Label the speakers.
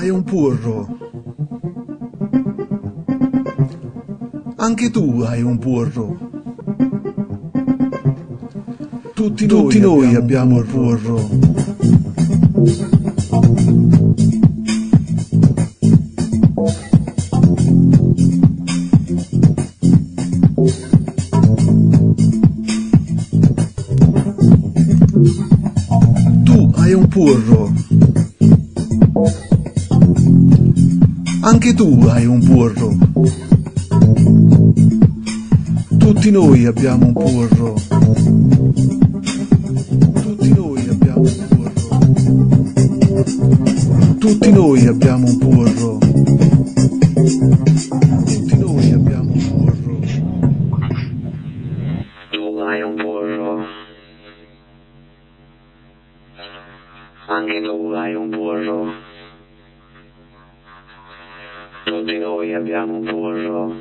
Speaker 1: hai un burro. Anche tu hai un burro. Tutti noi abbiamo il burro. Tu hai un burro. Anche tu hai un burro. Tutti noi abbiamo un burro. Tutti noi abbiamo un burro. Tutti noi abbiamo un burro. Tutti noi abbiamo un burro.
Speaker 2: Tu hai un burro. Anche tu hai un burro. Tutti noi abbiamo un burro.